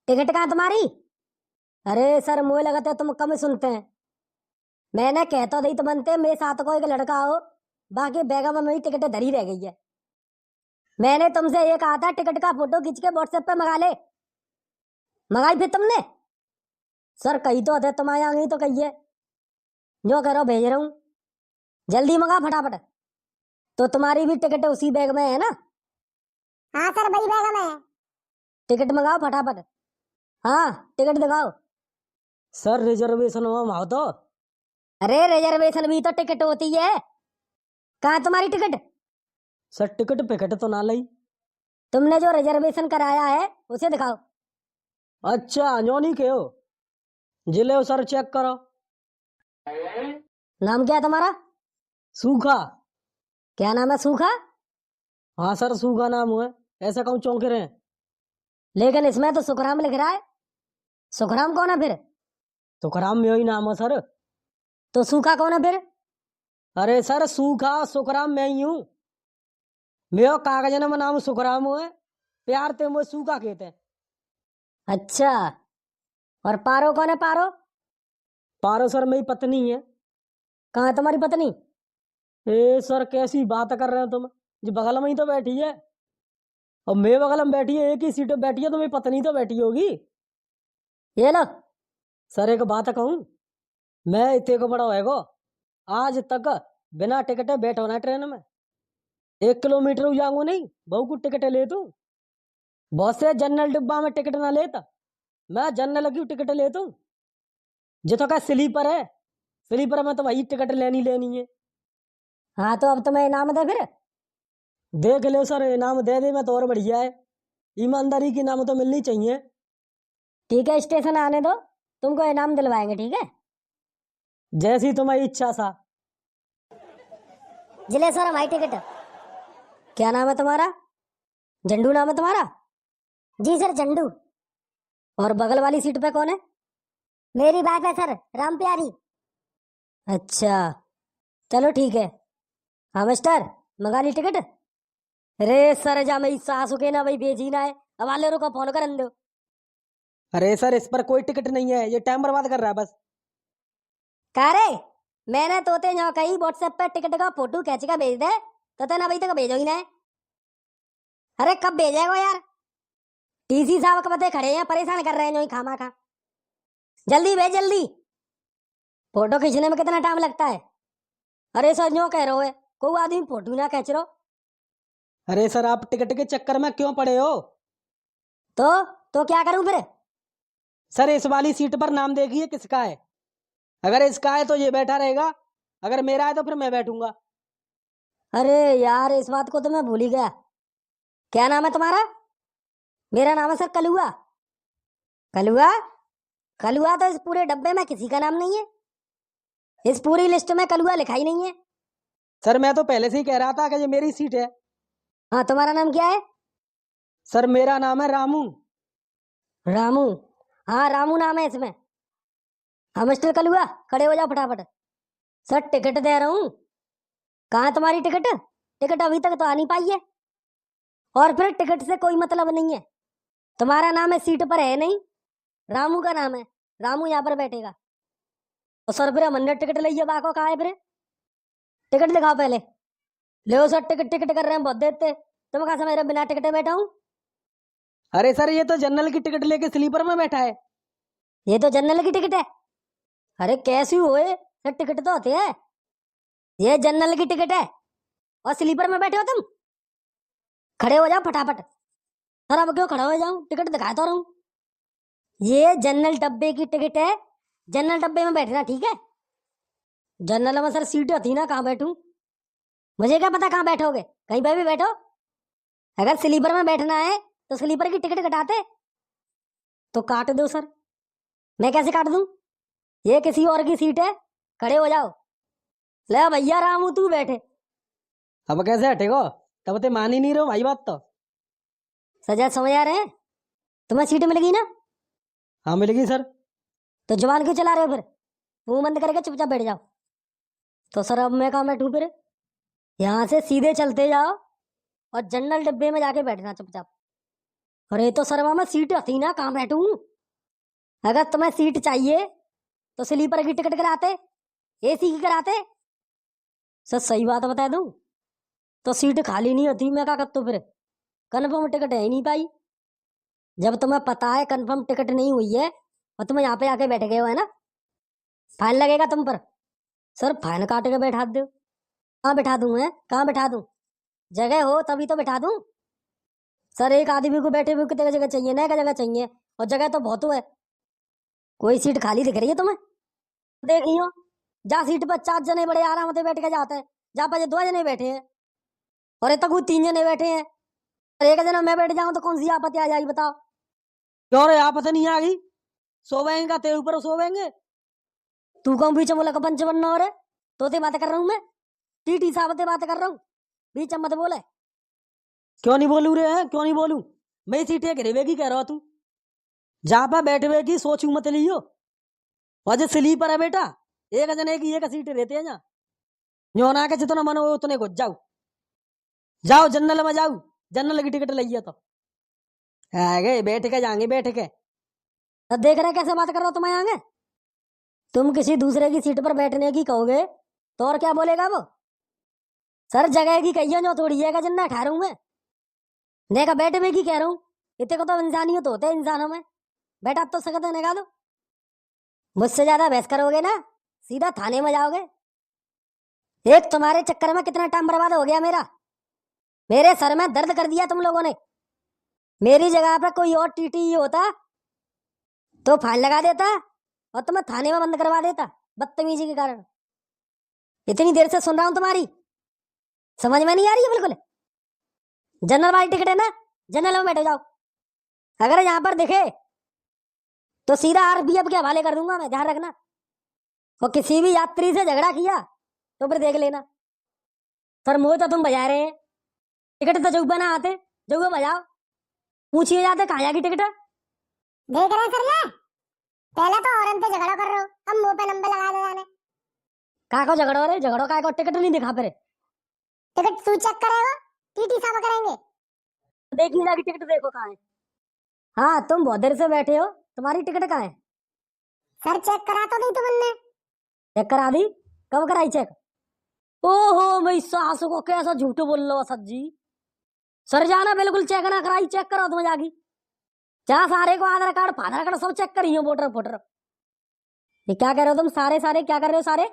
Ticket कहाँ तुम्हारी? अरे सर मुझे लगता है तुम कम सुनते हैं। मैंने कहता दी तो बनते मेरे साथ को एक लड़का हो, बाकी बैगा में मेरी टिकट धरी रह गई है। मैंने तुमसे ये कहा था टिकट का फोटो खींच के व्हाट्सएप पे मंगा ले, मंगाई फिर तुमने? सर कही तो थे तुम्हारे यहाँ गई तो कही है, जो करो भेज रहा हूँ, जल्दी मंगा फटाफट। तो तुम्हारी भी टिकट उसी बैग में है ना? हाँ सर वही बैग में है। टिकट मंगाओ फटाफट। हाँ टिकट दिखाओ। सर रिजर्वेशन हुआ तो। अरे रिजर्वेशन भी तो टिकट होती है। कहाँ तुम्हारी टिकट? सर टिकट पिकट तो ना ली। तुमने जो रिजर्वेशन कराया है उसे दिखाओ। अच्छा अंजोनी के हो, जिले हो सर, चेक करो। नाम क्या है तुम्हारा? सूखा। क्या नाम है? सूखा? हाँ सर सूखा नाम है, ऐसा कहूँ चौंके रहे। लेकिन इसमें तो सुखराम लिख रहा है। सुखराम कौन है फिर? सुखराम में ही नाम है सर। तो सूखा कौन है फिर? अरे सर सूखा सुखराम मैं ही हूँ। मेरा कागज में नाम सुखराम है, प्यार ते मुझे सूखा कहते हैं। अच्छा, और पारो कौन है? पारो? पारो सर मेरी पत्नी है। कहाँ है तुम्हारी पत्नी? ए सर कैसी बात कर रहे हो तुम, जो बगल में ही तो बैठी है। और मेरे बगल में बैठी है, एक ही सीट पे बैठी है, तो मेरी पत्नी तो बैठी होगी। ये लो सर एक बात कहूँ, मैं इतने को बड़ा होएगो, आज तक बिना टिकट बैठो ना ट्रेन में। 1 किलोमीटर जाऊंगा नहीं, बहु को टिकट ले तू। बहुत से जनरल डिब्बा में टिकट ना लेता, मैं जनरल की टिकट लेता हूँ। जितो का स्लीपर है, स्लीपर में तो भाई टिकट लेनी लेनी है। हाँ तो अब तुम्हें इनाम दे फिर। देख लो सर इनाम दे दे मैं तो और बढ़िया है, ईमानदारी की इनाम तो मिलनी चाहिए। ठीक है स्टेशन आने दो, तुमको इनाम दिलवाएंगे, ठीक है? जैसी तुम्हारी इच्छा सा। जिले सर हमारी टिकट। क्या नाम है तुम्हारा? झंडू नाम है तुम्हारा? जी सर झंडू। और बगल वाली सीट पे कौन है? मेरी बात है सर, राम प्यारी। अच्छा चलो ठीक है। हाँ मिस्टर, मंगा ली टिकट? अरे सर जा मेरी सासू के ना भाई भेजी ना है, अब वाले रुको फोन कर दो। अरे सर इस पर कोई टिकट नहीं है, ये टाइम बर्बाद कर रहा है बस। कह रे मैंने तोते यहाँ कही व्हाट्सएप पे टिकट का फोटो खींच के भेज दे, तो तेना अभी तक भेजो ही ना है। अरे कब भेजेगा यार? टीसी साहब कब बते खड़े हैं, परेशान कर रहे हैं जो ही खामा खा। जल्दी भेज जल्दी। फोटो खींचने में कितना टाइम लगता है? अरे सर जो कह रहे हो, कोई आदमी फोटो ना खींच रो। अरे सर आप टिकट के चक्कर में क्यों पड़े हो? तो क्या करूं फिर? सर इस वाली सीट पर नाम देखिए किसका है, अगर इसका है तो ये बैठा रहेगा, अगर मेरा है तो फिर मैं बैठूंगा। अरे यार इस बात को तो मैं भूल ही गया। क्या नाम है तुम्हारा? मेरा नाम है सर कलुआ। कलुआ? कलुआ तो इस पूरे डब्बे में किसी का नाम नहीं है, इस पूरी लिस्ट में कलुआ लिखा ही नहीं है। सर मैं तो पहले से ही कह रहा था कि ये मेरी सीट है। हाँ तुम्हारा नाम क्या है? सर मेरा नाम है रामू। रामू? हाँ रामू नाम है इसमें। हाँ मिस्टर कलुआ खड़े हो जाओ फटाफट। सर टिकट दे रहा हूँ। कहाँ तुम्हारी टिकट? टिकट अभी तक तो आ नहीं पाई है, और फिर टिकट से कोई मतलब नहीं है, तुम्हारा नाम है सीट पर है नहीं, रामू का नाम है, रामू यहाँ पर बैठेगा। और सर फिर हमने टिकट लिया बाको कहा है फिर? टिकट दिखाओ पहले। ले सर टिकट टिकट कर रहे हैं बहुत देते, तुम कहा मेरे बिना टिकट बैठा हूँ? अरे सर ये तो जनरल की टिकट लेके स्लीपर में बैठा है। ये तो जनरल की टिकट है। अरे कैसी हुए सर, टिकट तो होती है, ये जनरल की टिकट है और स्लीपर में बैठे हो तुम। खड़े हो जाओ फटाफट। सर अब क्यों खड़ा हो जाऊं, टिकट दिखा तो रहा हूं। ये जनरल डब्बे की टिकट है, जनरल डब्बे में बैठना, ठीक है? जनरल में सर सीट होती ना, कहाँ बैठूं? मुझे क्या पता कहाँ बैठोगे, कहीं पे भी बैठो। अगर स्लीपर में बैठना है तो स्लीपर की टिकट कटाते। तो काट दो सर। मैं कैसे काट दूं, ये किसी और की सीट है, खड़े हो जाओ। ले भैया रामू तू बैठे। अब कैसे हटेगो, तब ते मान ही नहीं रहो भाई बात तो। सजा समझ आ रहे हैं? तुम्हें सीट मिलेगी ना? हाँ मिलेगी सर। तो जवान क्यों चला रहे हो फिर, मुंह बंद करके चुपचाप बैठ जाओ। तो सर अब मैं कहाँ बैठूं फिर? यहाँ से सीधे चलते जाओ और जनरल डिब्बे में जाके बैठना चुपचाप। अरे तो सरवा में सीट हती ना, कहाँ बैठूं? अगर तुम्हें सीट चाहिए तो स्लीपर की टिकट कराते, एसी की कराते। सर सही बात बता दूं तो सीट खाली नहीं होती, मैं क्या करता फिर? कन्फर्म टिकट है ही नहीं पाई। जब तुम्हें पता है कन्फर्म टिकट नहीं हुई है और तुम यहाँ पे आके बैठ गए हो, है ना, फाइन लगेगा तुम पर। सर फाइन काट के बैठा दो। कहाँ बैठा दूं? है कहाँ बैठा दूं? जगह हो तभी तो बैठा दूं। सर एक आदमी को बैठे हुए कितने जगह चाहिए? नया जगह चाहिए, और जगह तो बहुत है। कोई सीट खाली दिख रही है तुम्हें? देखियो, जा सीट पर 4 जने बड़े आराम से बैठ के जाते हैं, जहाँ पर 2 जने बैठे हैं और इतना कुछ 3 जने बैठे हैं, और एक जना मैं बैठ जाऊं तो कौन सी आपत्ति आ जाएगी बताओ? क्यों रे आपत्ति नहीं आ गई? सोवेंगे का तेरे ऊपर सोवेंगे। तू कौन बीच में बोला का पंच बनना? और तो से बात कर रहा हूँ मैं, टीटी साहब से बात कर रहा हूँ, बीच में मत बोले। क्यों नहीं बोलू रे? हैं क्यों नहीं बोलू? मैं सीटें गिरेवेगी कह रहा तू, जहाँ पर बैठवे की सोचू मत लियो। और जो स्लीपर है बेटा, एक जने की एक सीट रहते हैं यहाँ, जो ना के जितना मन हो उतने घुस जाओ। जाओ जनरल में जाओ, जनरल की टिकट लइए तो आगे बैठ के जाएंगे, बैठ के। तो देख रहे कैसे बात कर रहा हो तुम आगे? तुम किसी दूसरे की सीट पर बैठने की कहोगे तो और क्या बोलेगा वो? सर जगह की कहिए, जो थोड़ी है जन्ना ठहरूं मैं, देखा बैठे में की कह रहा हूँ। इतने को तो इंसानियत होते है इंसानों में, बेटा अब तो सकत है निकालो। मुझसे ज्यादा बहस करोगे ना सीधा थाने में जाओगे। एक तुम्हारे चक्कर में कितना टाइम बर्बाद हो गया मेरा, मेरे सर में दर्द कर दिया तुम लोगों ने। मेरी जगह पे कोई और टीटी होता तो फाइन लगा देता और तुम्हें थाने में बंद करवा देता, बदतमीजी के कारण। इतनी देर से सुन रहा हूं तुम्हारी, समझ में नहीं आ रही है बिल्कुल? जनरल वाली टिकट है ना, जनरल में बैठो जाओ। अगर यहाँ पर दिखे तो सीधा आरपीएफ के हवाले कर दूंगा मैं, ध्यान रखना। और किसी भी यात्री से झगड़ा किया तो फिर देख लेना। सर मुझे तो तुम बजा रहे हैं, टिकट तो जुब्बा ना आते, जुब्बा बजाओ। पूछिए जाते कहाँ जाएगी टिकट? देख रहे हैं सर मैं, पहले तो औरन पे झगड़ा कर रहे हो, अब मुंह पे नंबर लगा दे जाने। कहा को झगड़ो रे? झगड़ो का को टिकट नहीं दिखा फिर? टिकट तू चेक करेगा, टीटी साहब करेंगे। देखिए जाके टिकट देखो कहाँ है। हाँ तुम बहुत देर से बैठे हो, तुम्हारी टिकट कहाँ है? सर चेक करा तो नहीं तुमने? चेक करा दी? कब कराई चेक? ओहो भाई सास को कैसा झूठ बोल लो सर जी। सर जाना बिल्कुल चेक ना कराई, चेक करो तुम जागी। जहाँ सारे को आधार कार्ड फाधार कार्ड सब चेक करी हो, वोटर फोटर। ये क्या कह रहे हो तुम? सारे सारे क्या कर रहे हो सारे?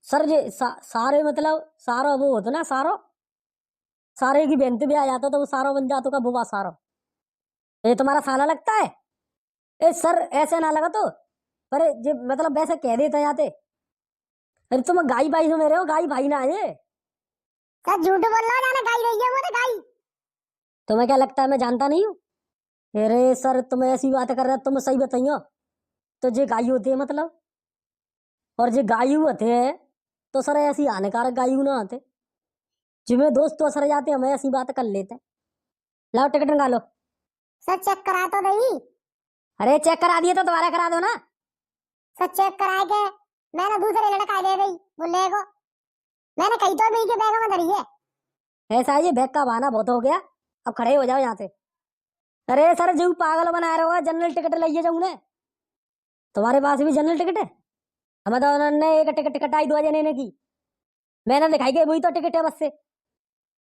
सर जी सारे मतलब सारो वो होता ना, सारो सारे की बेनती भी आ जाता तो वो सारो बन जाता का बुआ सारो। ये तुम्हारा साला लगता है? ए सर ऐसे ना लगा तो, पर जे मतलब वैसे कह देते जाते। अरे तुम गाई भाई हो मेरे हो, गाई भाई ना है। सर झूठ बोल रहा हो, जाने गाई रही है वो तो गाई। तुम्हें क्या लगता है मैं जानता नहीं हूँ? अरे सर तुम ऐसी बात कर रहे हो, तुम सही बताइयो। तो जे गाय होती है मतलब, और जे गायू होते हैं तो सर ऐसी हानिकारक गायू ना आते, जिसमें दोस्त तो सर जाते हमें ऐसी बात कर लेते। लाओ टिकट निकालो। सर चेक करा तो नहीं? अरे चेक करा दिए तो दोबारा करा दो ना। सर चेक कराए के मैंने दूसरे लड़का दे दी बोले को, मैंने कही तो नहीं कि बैग में धरी है। ऐसा है ये बैग का बहाना बहुत हो गया, अब खड़े हो जाओ यहाँ से। अरे सर जो पागल बना रहे हो, जनरल टिकट लाइए जाऊँ ने। तुम्हारे पास भी जनरल टिकट है? हमें तो उन्होंने एक टिकट कटाई 2 जने ने की, मैंने दिखाई गई वही तो टिकट है बस से,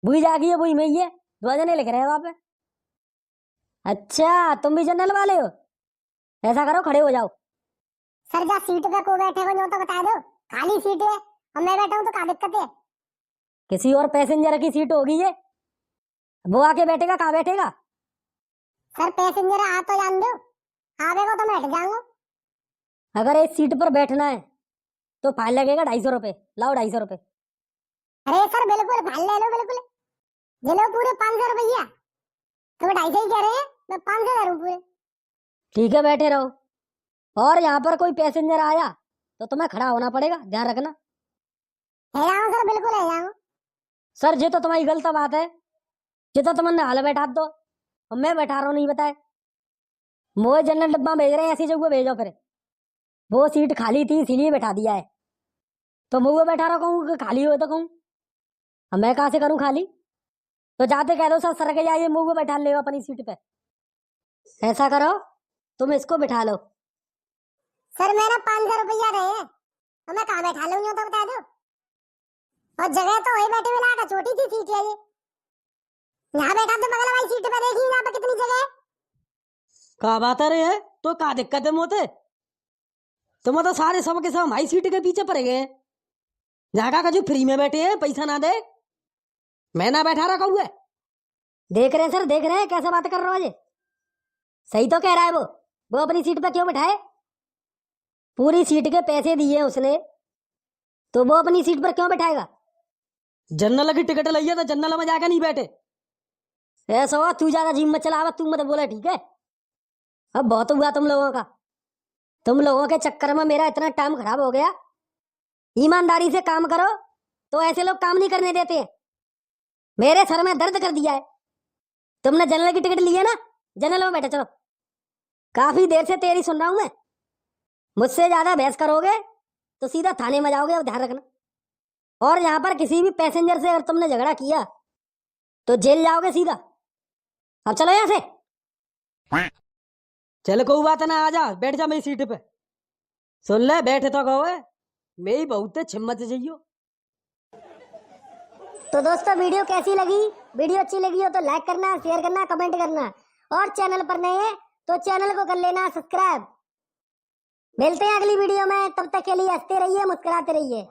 वही जागी है वही में ही है, 2 जने लिख रहे हैं वहां पे। अच्छा तुम भी जनरल वाले हो? ऐसा करो खड़े हो जाओ। सर जा सीट पे को बैठे हो जो तो बता दो, खाली सीट है और मैं बैठा हूँ तो क्या दिक्कत है? किसी और पैसेंजर की सीट होगी ये, वो आके बैठेगा, कहाँ बैठेगा? सर पैसेंजर आ तो जान दो, आवेगा तो मैं हट जाऊंगा। अगर इस सीट पर बैठना है तो फाइन लगेगा 250 रुपये। लाओ 250 रुपये। अरे सर बिल्कुल फाइन ले लो, बिल्कुल ले लो पूरे 500 रुपया। तो 250 ही कह रहे हैं, मैं 500 दे रहा हूँ पूरे। ठीक है बैठे रहो, और यहाँ पर कोई पैसेंजर आया तो तुम्हें खड़ा होना पड़ेगा, ध्यान रखना। है जाऊँ सर, बिल्कुल है जाऊँ। सर ये तो तुम्हारी गलत बात है, ये तो तुमने हाल बैठा दो और मैं बैठा रहा हूँ नहीं बताए। मोए जनरल डब्बा भेज रहे हैं, ऐसी जगह भेजो फिर। वो सीट खाली थी इसीलिए बैठा दिया है, तो मुँह बैठा रहा कहूँ खाली हो तो कहूँ, अब मैं कहाँ से करूँ खाली? तो जाते कह दो सर सर के जाइए मुंह को बैठा ले अपनी सीट पे। ऐसा करो तुम इसको बिठा लो। सर मेरा 500 रुपया रहे हैं और मैं कहाँ बैठा लूंगी तो बता दो। और जगह तो वही बैठे मिला का छोटी सी सीट है ये। यहाँ बैठा तो बगल वाली सीट पे देखिए यहाँ पे कितनी जगह है। का बात रे है तो का दिक्कत है मोते? तुम तो सारे सब के सब हमारी सीट के पीछे पड़ गए हैं। जगह का जो फ्री में बैठे हैं पैसा ना दे मैं ना बैठा रखा हुआ है। देख रहे हैं सर देख रहे हैं कैसे बात कर रहा है। सही तो कह रहा है वो अपनी सीट पे क्यों बैठाए? पूरी सीट के पैसे दिए उसने तो वो अपनी सीट पर क्यों बैठाएगा? जनरल की टिकट लिया तो जनरल में जाकर नहीं बैठे। ऐसा हुआ तू ज्यादा जिम मत चलावा तू मत बोला ठीक है। अब बहुत हुआ तुम लोगों का। तुम लोगों के चक्कर में मेरा इतना टाइम खराब हो गया। ईमानदारी से काम करो तो ऐसे लोग काम नहीं करने देते हैं। मेरे सर में दर्द कर दिया है। तुमने जनरल की टिकट ली है ना जनरल में बैठे चलो। काफी देर से तेरी सुन रहा हूं मैं। मुझसे ज्यादा बहस करोगे तो सीधा थाने में जाओगे अब ध्यान रखना। और यहाँ पर किसी भी पैसेंजर से अगर तुमने झगड़ा किया तो जेल जाओगे सीधा। अब चलो यहाँ से। चल कोई बात ना आ जा बैठ जा मेरी सीट पे। सुन ले बैठे तो कहो मेरी बहुत छिम्मत चाहिए। तो दोस्तों वीडियो कैसी लगी? वीडियो अच्छी लगी हो तो लाइक करना शेयर करना कमेंट करना और चैनल पर नए हैं तो चैनल को कर लेना सब्सक्राइब। मिलते हैं अगली वीडियो में तब तक के लिए हंसते रहिए मुस्कुराते रहिए।